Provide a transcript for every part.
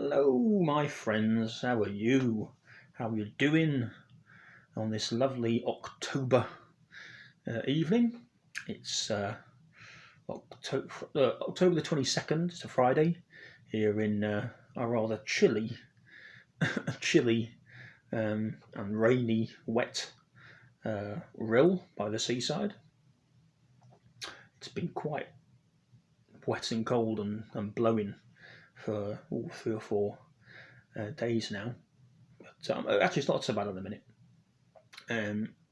Hello, my friends. How are you? How are you doing on this lovely October evening? It's October the 22nd. It's a Friday here in a rather chilly, and rainy, wet Rill by the seaside. It's been quite wet and cold and blowing for 3 or 4 days now. But actually, it's not so bad at the minute.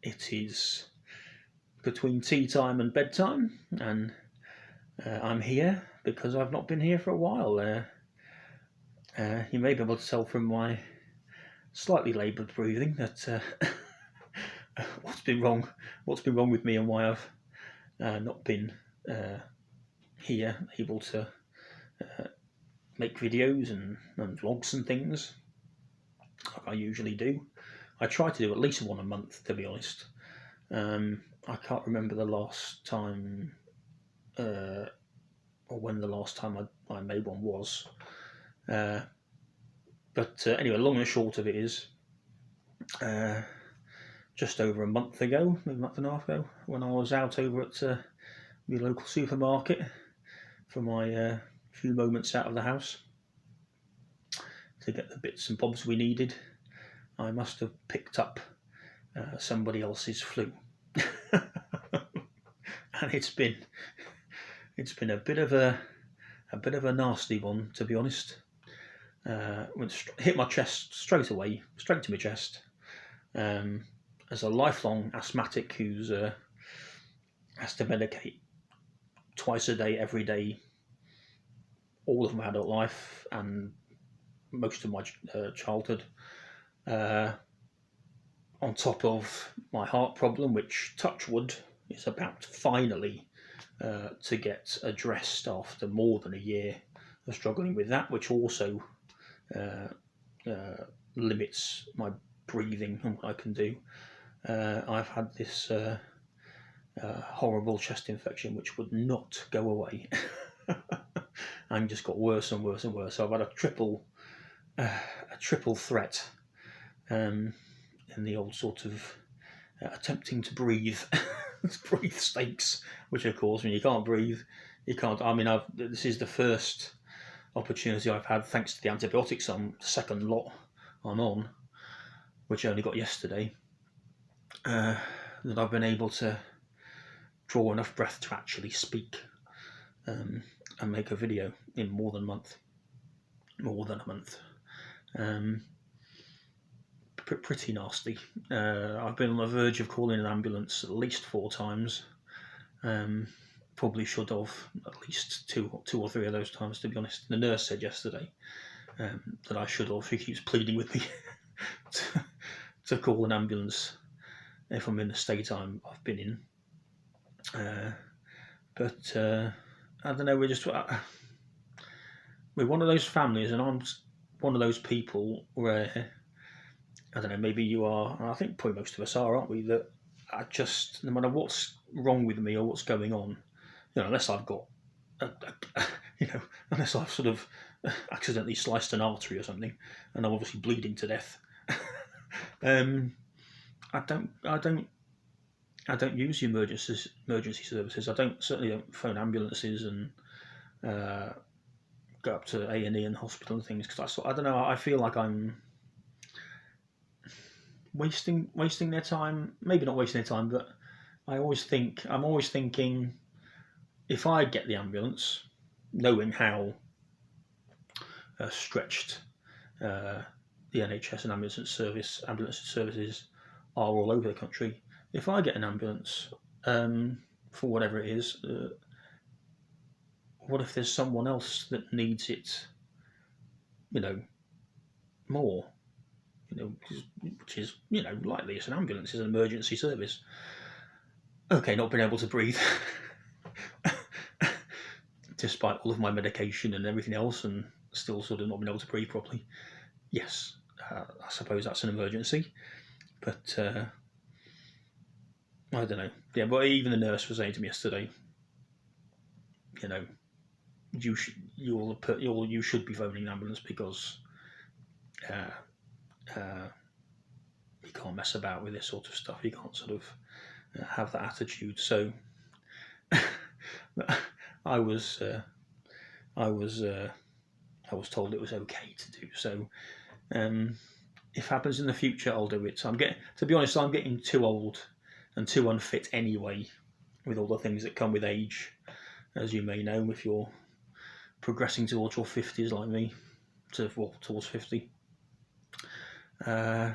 It is between tea time and bedtime, and I'm here because I've not been here for a while. You may be able to tell from my slightly laboured breathing that what's been wrong with me and why I've not been here able to make videos and vlogs and things like I usually do. I try to do at least one a month, to be honest. I can't remember the last time or when the last time I made one was. But anyway, long and short of it is, just over a month ago, maybe a month and a half ago, when I was out over at the local supermarket for my few moments out of the house to get the bits and bobs we needed, I must have picked up somebody else's flu, and it's been a bit of a nasty one, to be honest. Hit my chest straight away, straight to my chest. As a lifelong asthmatic who's has to medicate twice a day, every day, all of my adult life and most of my childhood, on top of my heart problem, which, touch wood, is about finally to get addressed after more than a year of struggling with that, which also limits my breathing and what I can do. I've had this horrible chest infection which would not go away and just got worse and worse and worse. So I've had a triple threat in the old sort of attempting to breathe breathe stakes, which of course when you can't breathe, you can't. I mean, this is the first opportunity I've had, thanks to the antibiotics on the second lot I'm on, which I only got yesterday, that I've been able to draw enough breath to actually speak and make a video in more than a month. Pretty nasty. I've been on the verge of calling an ambulance at least 4 times. Probably should have at least two or three of those times, to be honest. The nurse said yesterday that I should have. She keeps pleading with me to call an ambulance if I'm in the state I've been in. But I don't know. We're one of those families, and I'm one of those people where, I don't know, maybe you are, and I think probably most of us are, aren't we? That I just, no matter what's wrong with me or what's going on, unless I've got, unless I've sort of accidentally sliced an artery or something, and I'm obviously bleeding to death, I don't use emergency services. I certainly don't phone ambulances and go up to A&E and hospital and things, because I don't know. I feel like I'm wasting their time. Maybe not wasting their time, but I'm always thinking, if I get the ambulance, knowing how stretched the NHS and ambulance services are all over the country, if I get an ambulance for whatever it is, what if there's someone else that needs it, more? Which is, likely. It's an ambulance, it's an emergency service. Okay, not being able to breathe despite all of my medication and everything else, and still sort of not being able to breathe properly. Yes, I suppose that's an emergency, but I don't know. Yeah, but even the nurse was saying to me yesterday, you should be phoning an ambulance, because you can't mess about with this sort of stuff. You can't sort of have that attitude. So I was told it was okay to do. So if it happens in the future, I'll do it. To be honest, I'm getting too old and too unfit anyway, with all the things that come with age, as you may know, if you're progressing towards your 50s like me, towards 50. The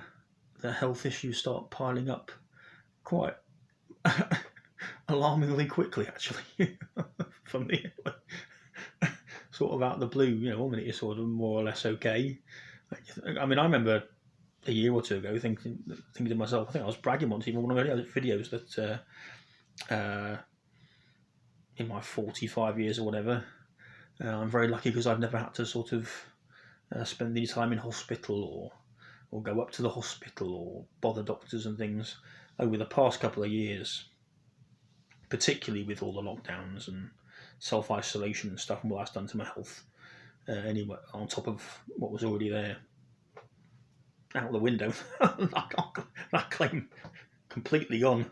health issues start piling up quite alarmingly quickly, actually, from the sort of out of the blue. 1 minute you're sort of more or less okay. I mean, I remember a year or two ago thinking to myself, I think I was bragging once, even one of my videos, that in my 45 years or whatever, I'm very lucky because I've never had to sort of spend any time in hospital or go up to the hospital or bother doctors and things over the past couple of years, particularly with all the lockdowns and self-isolation and stuff, and what that's done to my health, anyway, on top of what was already there, out the window. That claim completely gone.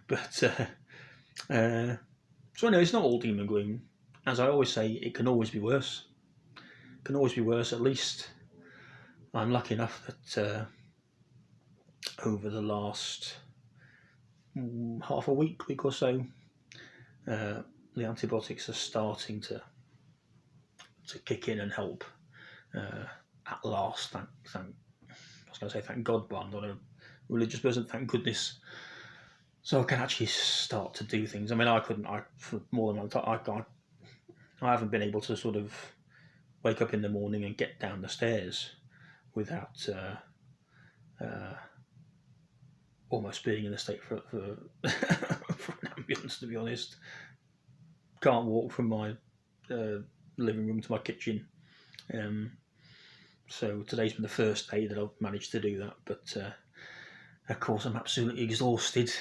But so anyway, it's not all doom and gloom. As I always say, it can always be worse. It can always be worse. At least I'm lucky enough that over the last half a week or so, the antibiotics are starting to kick in and help. At last, I was going to say thank God, but I'm not a religious person. Thank goodness. So I can actually start to do things. I mean, for more than one time, I haven't been able to sort of wake up in the morning and get down the stairs without almost being in a state for for an ambulance, to be honest. Can't walk from my living room to my kitchen. So today's been the first day that I've managed to do that, but of course I'm absolutely exhausted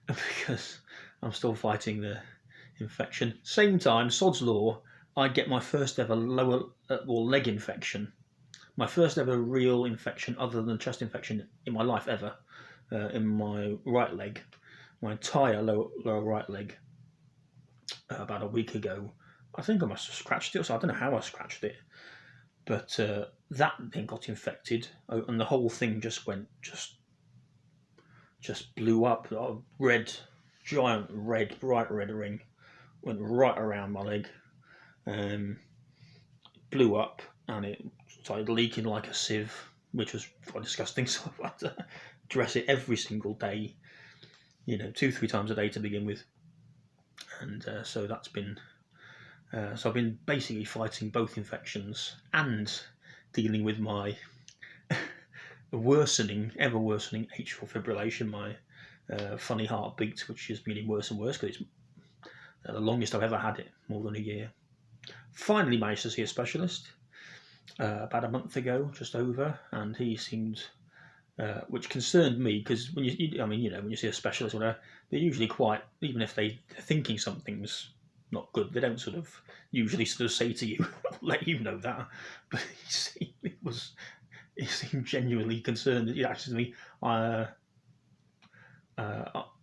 because I'm still fighting the infection. Same time, sod's law, I get my first ever lower or leg infection, my first ever real infection other than chest infection in my life ever, in my right leg, my entire lower right leg, about a week ago. I think I must have scratched it, so I don't know how I scratched it, but that then got infected, and the whole thing just blew up. A giant bright red ring went right around my leg, blew up, and it started leaking like a sieve, which was quite disgusting. So I had to dress it every single day, 2-3 times a day to begin with, and so that's been. So I've been basically fighting both infections and dealing with my ever worsening atrial fibrillation, my funny heartbeat, which is getting worse and worse because it's the longest I've ever had it, more than a year. Finally managed to see a specialist about a month ago, just over, and he seemed, which concerned me, because when you see a specialist, they're usually quite, even if they're thinking something's not good, they don't sort of usually sort of say to you, let you know that. But he seemed genuinely concerned. He actually to me,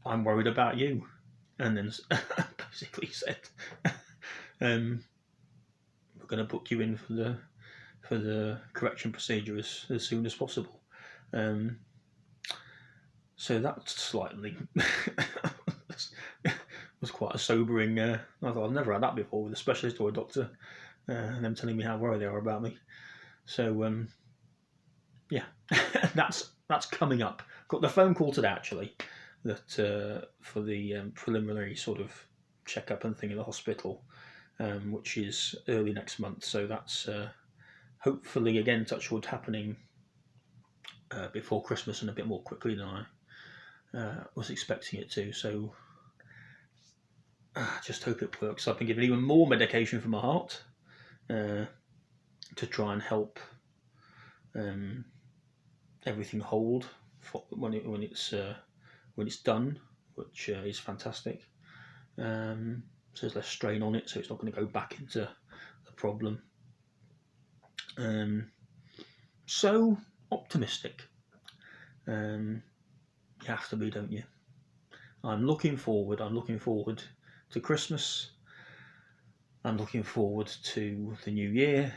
I'm worried about you, and then basically said, we're going to book you in for the correction procedure as soon as possible. So that's slightly was quite a sobering. I thought I've never had that before with a specialist or a doctor, and them telling me how worried they are about me. So yeah, that's coming up. Got the phone call today actually, that for the preliminary sort of checkup and thing in the hospital, which is early next month. So that's hopefully, again, touch wood, happening before Christmas and a bit more quickly than I was expecting it to. So just hope it works. I've been given even more medication for my heart to try and help everything hold when it's done, which is fantastic. so there's less strain on it, so it's not going to go back into the problem. So optimistic. You have to be, don't you? I'm looking forward to Christmas. I'm looking forward to the new year.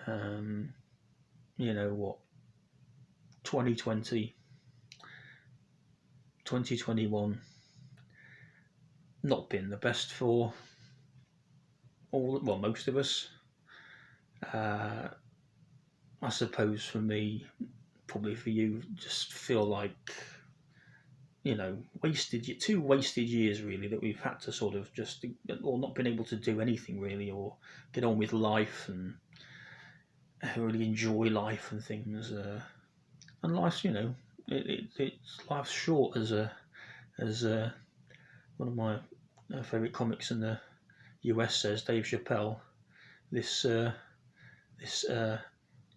You know what? 2020, 2021, not been the best for most of us. I suppose for me, probably for you, just feel like, two wasted years really, that we've had to sort of just, or not been able to do anything really, or get on with life and really enjoy life and things. And life's, it's life's short, as one of my favourite comics in the US says, Dave Chappelle. This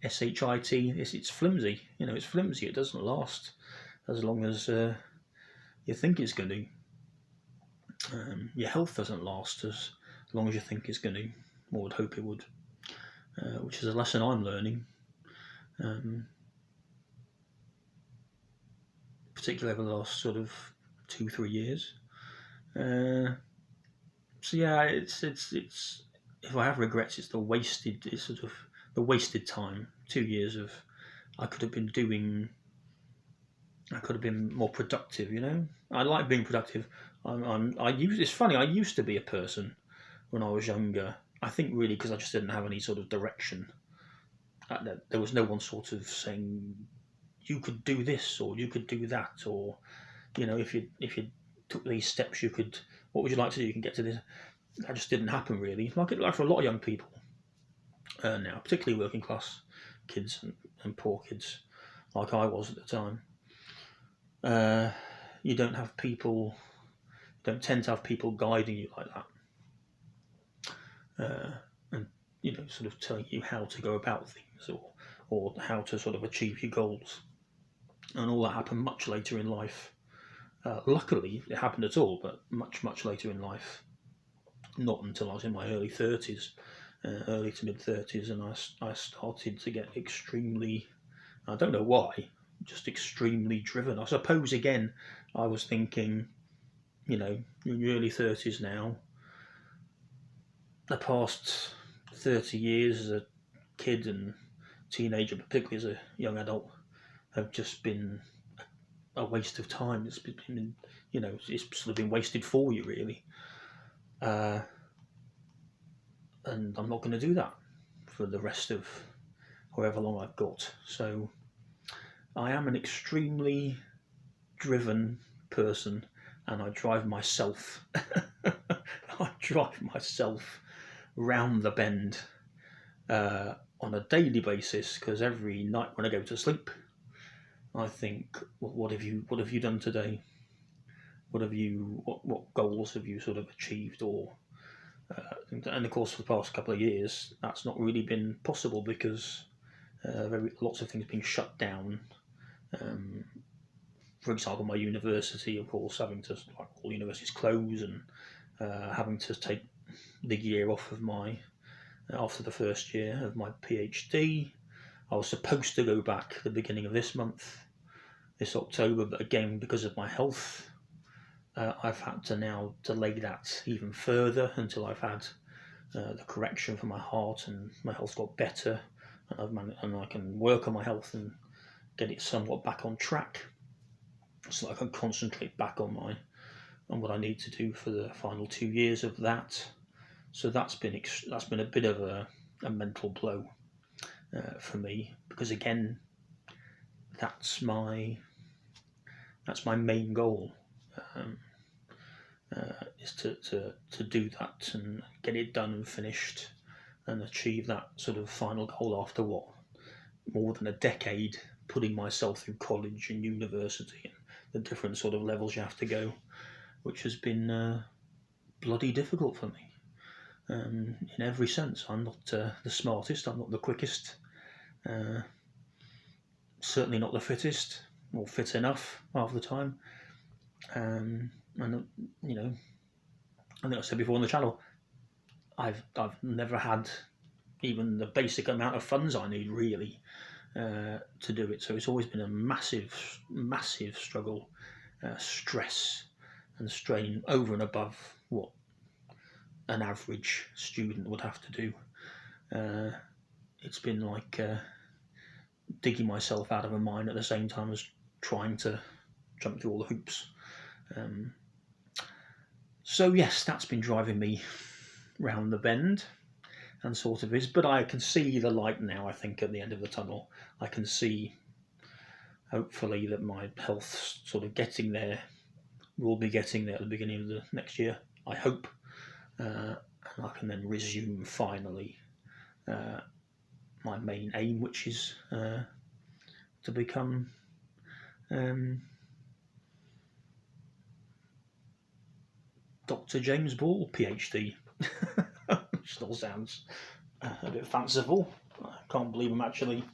SHIT, it's flimsy. It's flimsy. It doesn't last as long as you think it's going to. Your health doesn't last as long as you think it's going to, or would hope it would, which is a lesson I'm learning, particularly over the last sort of 2-3 years. So yeah, it's if I have regrets, it's sort of the wasted time. 2 years of I could have been more productive. I like being productive. It's funny. I used to be a person when I was younger. I think really because I just didn't have any sort of direction. There was no one sort of saying you could do this or you could do that, or if you took these steps, you could. What would you like to do? You can get to this. That just didn't happen really. Like for a lot of young people now, particularly working class kids and poor kids, like I was at the time. You don't tend to have people guiding you like that, and sort of telling you how to go about things, or how to sort of achieve your goals, and all that happened much later in life. Luckily, it happened at all, but much later in life. Not until I was in my early 30s, early to mid 30s, and I started to get extremely, I don't know why, just extremely driven. I suppose again, I was thinking, in your early 30s now, the past 30 years as a kid and teenager, but particularly as a young adult, have just been a waste of time. It's been, it's sort of been wasted for you, really. And I'm not going to do that for the rest of however long I've got. So I am an extremely driven person, and I drive myself. I drive myself round the bend on a daily basis, because every night when I go to sleep, I think, well, what have you done today? What goals have you sort of achieved? Or and of course, for the past couple of years, that's not really been possible because lots of things being shut down. For example, my university, of course, having to, like all universities, close, and having to take the year off of after the first year of my PhD. I was supposed to go back at the beginning of this October, but again, because of my health, I've had to now delay that even further until I've had the correction for my heart and my health got better, and I can work on my health and get it somewhat back on track, so I can concentrate back on what I need to do for the final 2 years of that. So that's been a bit of a mental blow for me, because again, that's my main goal. Is to do that and get it done and finished and achieve that sort of final goal after more than a decade putting myself through college and university and the different sort of levels you have to go, which has been bloody difficult for me in every sense. I'm not the smartest, I'm not the quickest, certainly not the fittest or fit enough half the time, and I think I said before on the channel, I've never had even the basic amount of funds I need really to do it. So it's always been a massive struggle, stress and strain over and above what an average student would have to do. It's been like digging myself out of a mine at the same time as trying to jump through all the hoops. So yes, that's been driving me round the bend, and sort of is. But I can see the light now. I think at the end of the tunnel, I can see, hopefully, that my health's sort of getting there. We'll be getting there at the beginning of the next year, I hope, and I can then resume finally my main aim, which is to become Dr. James Ball, PhD. Still sounds a bit fanciful. I can't believe I'm actually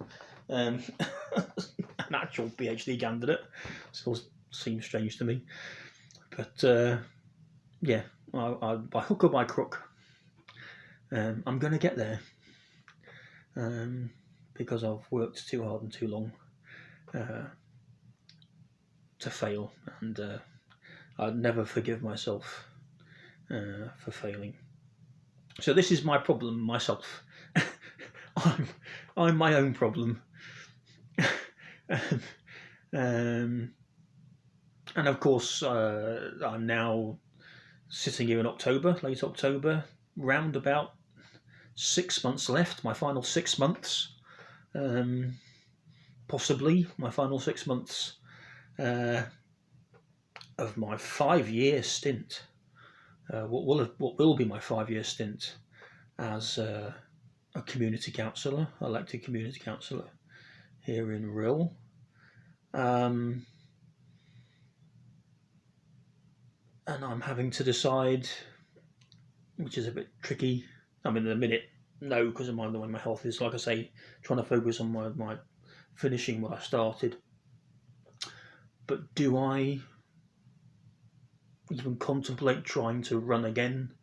an actual PhD candidate. Still seems strange to me. But yeah, by hook or by crook, I'm going to get there. Because I've worked too hard and too long to fail, and I'd never forgive myself for failing. So this is my problem myself. I'm my own problem. And of course, I'm now sitting here in October, late October, round about 6 months left, my final 6 months, possibly my final 6 months of my 5-year stint. What will be my 5-year stint as a community councillor, elected community councillor here in Rill. And I'm having to decide, which is a bit tricky. I mean, in a minute, no, because of the way my health is. Like I say, trying to focus on my finishing what I started. But do I even contemplate trying to run again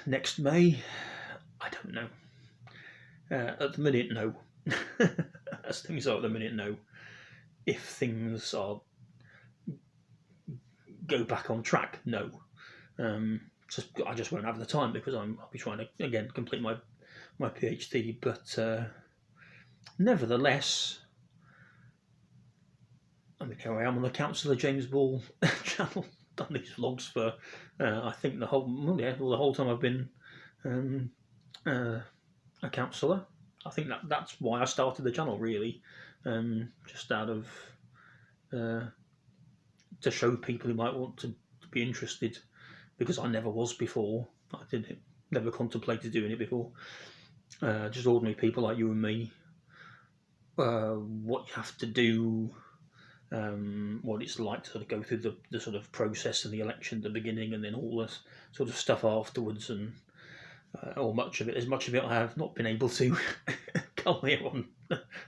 next May? I don't know. At the minute, no. As things are at the minute, no. If things go back on track, no. I just won't have the time because I'll be trying to again complete my PhD. But nevertheless, I mean, here I am on the Councillor James Ball channel. Done these vlogs for I think the whole time I've been a councillor. I think that's why I started the channel, really, just out of to show people who might want to be interested, because I never was before. I never contemplated doing it before. Just ordinary people like you and me. What you have to do, what it's like to sort of go through the sort of process of the election at the beginning, and then all the sort of stuff afterwards, and or much of it. As much of it I have not been able to come here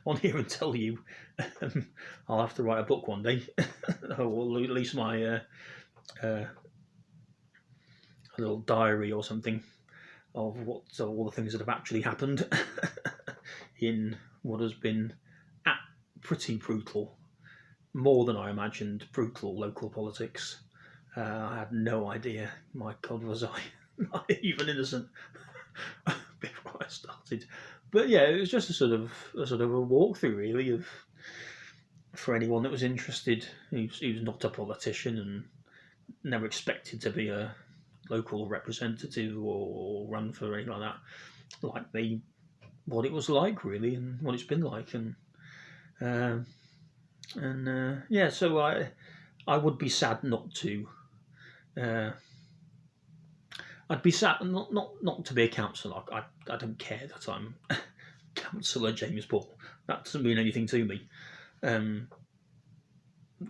on here and tell you. I'll have to write a book one day, or at least my a little diary or something of all the things that have actually happened in what has been pretty brutal, more than I imagined, brutal local politics. I had no idea. My God, was I even innocent before I started? But yeah, it was just a sort of a walkthrough, really, of for anyone that was interested, who's not a politician and never expected to be a local representative or run for anything like that, like me, what it was like, really, and what it's been like, and yeah. So I would be sad not to. I'd be sad not to be a councillor. I don't care that I'm Councillor James Ball. That doesn't mean anything to me.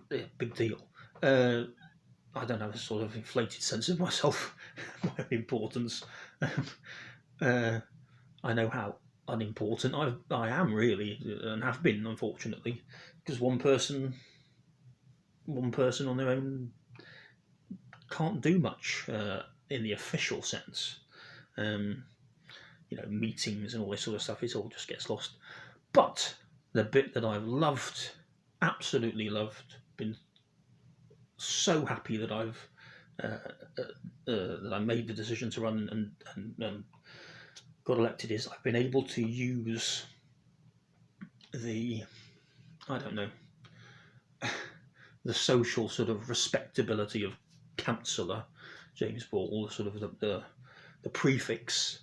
Big deal. I don't have a sort of inflated sense of myself, my importance. I know how unimportant I am, really, and have been, unfortunately, because one person on their own can't do much in the official sense. Meetings and all this sort of stuff, it all just gets lost. But the bit that I've loved, absolutely loved, been so happy that that I made the decision to run and got elected is I've been able to use the social sort of respectability of Councillor James Ball, sort of the prefix,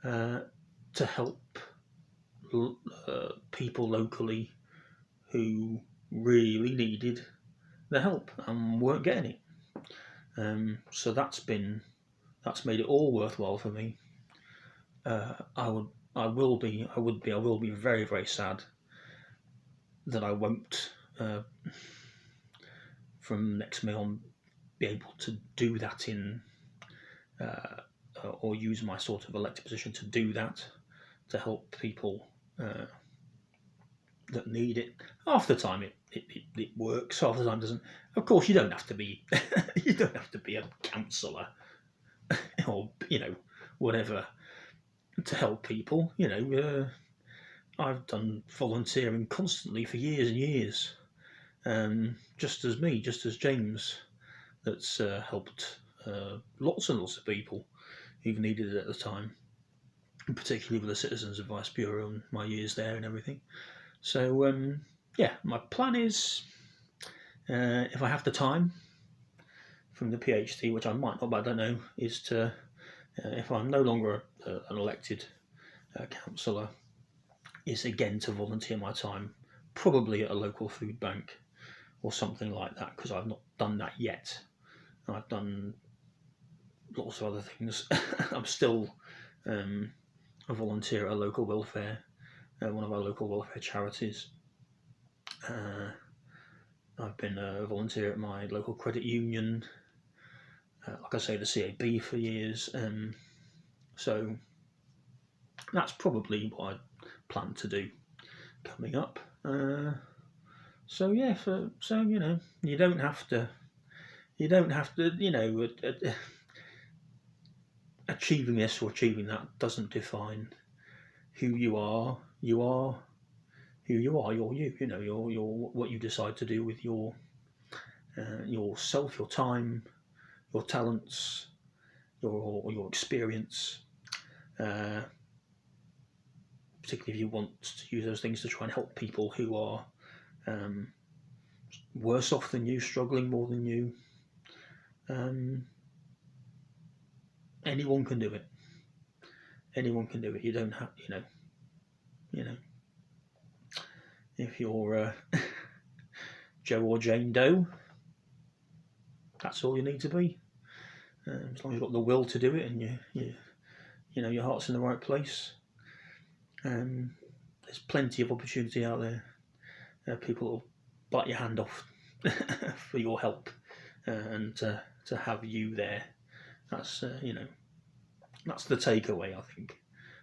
to help people locally who really needed the help and weren't getting it. So that's made it all worthwhile for me. I will be very, very sad that I won't, from next May on, be able to do that or use my sort of elected position to do that, to help people that need it. Half the time it works, half the time doesn't. Of course, you don't have to be you don't have to be a councillor or whatever to help people. I've done volunteering constantly for years and years, just as James, that's helped lots and lots of people who've needed it at the time, and particularly with the Citizens Advice Bureau and my years there and everything. So my plan is, if I have the time from the PhD, which I might not, but I don't know, is to, if I'm no longer an elected councillor, is again to volunteer my time, probably at a local food bank or something like that, because I've not done that yet. I've done lots of other things. I'm still a volunteer at a local welfare, one of our local welfare charities. I've been a volunteer at my local credit union, like I say, the CAB for years. So that's probably what I plan to do coming up. So you don't have to, achieving this or achieving that doesn't define who you are. You are who you are. You're you. You're what you decide to do with yourself, your time, your talents, your experience. Particularly if you want to use those things to try and help people who are worse off than you, struggling more than you. Anyone can do it. Anyone can do it. You don't have, if you're Joe or Jane Doe, that's all you need to be. As long as you've got the will to do it and your heart's in the right place. There's plenty of opportunity out there. People will bite your hand off for your help, and to have you there. That's that's the takeaway, I think,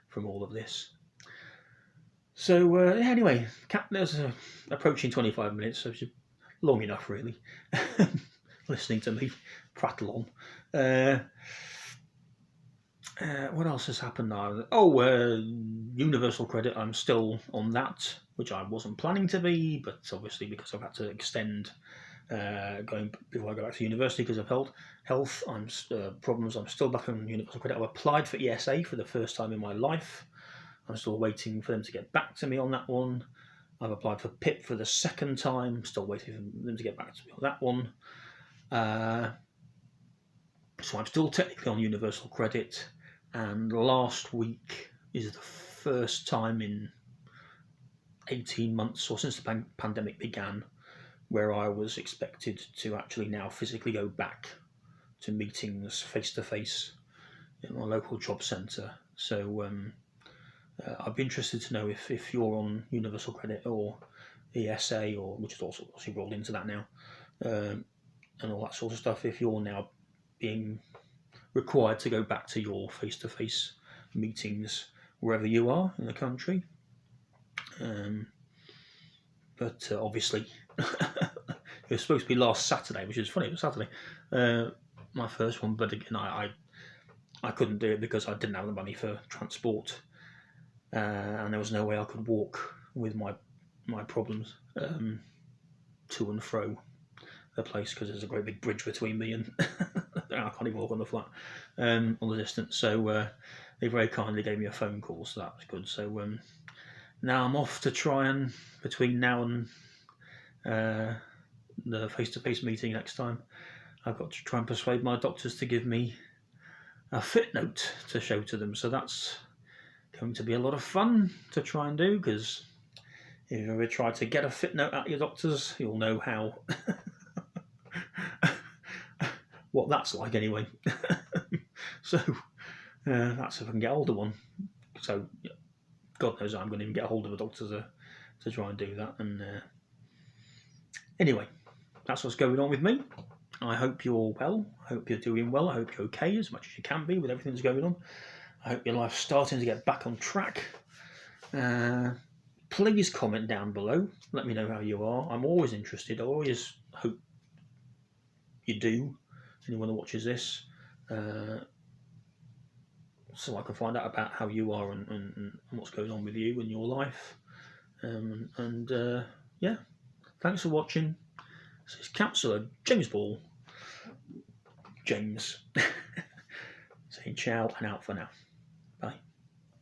from all of this. So anyway, there's approaching 25 minutes, so it's long enough, really, listening to me prattle on. What else has happened now? Universal credit, I'm still on that, which I wasn't planning to be, but obviously because I've had to extend going before I go back to university because of health problems, I'm still back on universal credit. I've applied for ESA for the first time in my life. I'm still waiting for them to get back to me on that one. I've applied for PIP for the second time, still waiting for them to get back to me on that one. So I'm still technically on universal credit, and last week is the first time in 18 months or since the pandemic began where I was expected to actually now physically go back to meetings face-to-face in my local job centre. So I'd be interested to know if you're on universal credit or ESA, or which is also obviously rolled into that now, and all that sort of stuff, if you're now being required to go back to your face-to-face meetings wherever you are in the country. But obviously, it was supposed to be last Saturday, which is funny, it was Saturday. my first one, but again, I couldn't do it because I didn't have the money for transport, and there was no way I could walk with my problems to and fro the place, because there's a great big bridge between me and I can't even walk on the flat on the distance. So they very kindly gave me a phone call, so that was good. So now I'm off to try and, between now and the face-to-face meeting next time, I've got to try and persuade my doctors to give me a fit note to show to them. So that's going to be a lot of fun to try and do, because if you've ever tried to get a fit note out of your doctors, you'll know how what that's like anyway. So that's if I can get hold of one. So God knows I'm going to even get hold of a doctor to try and do that. And anyway, that's what's going on with me. I hope you're well. I hope you're doing well. I hope you're okay as much as you can be with everything that's going on. I hope your life's starting to get back on track. Please comment down below. Let me know how you are. I'm always interested. I always hope you do. Anyone that watches this, so I can find out about how you are and what's going on with you and your life. Yeah, thanks for watching. This is Councillor James Ball. James saying ciao and out for now. Bye.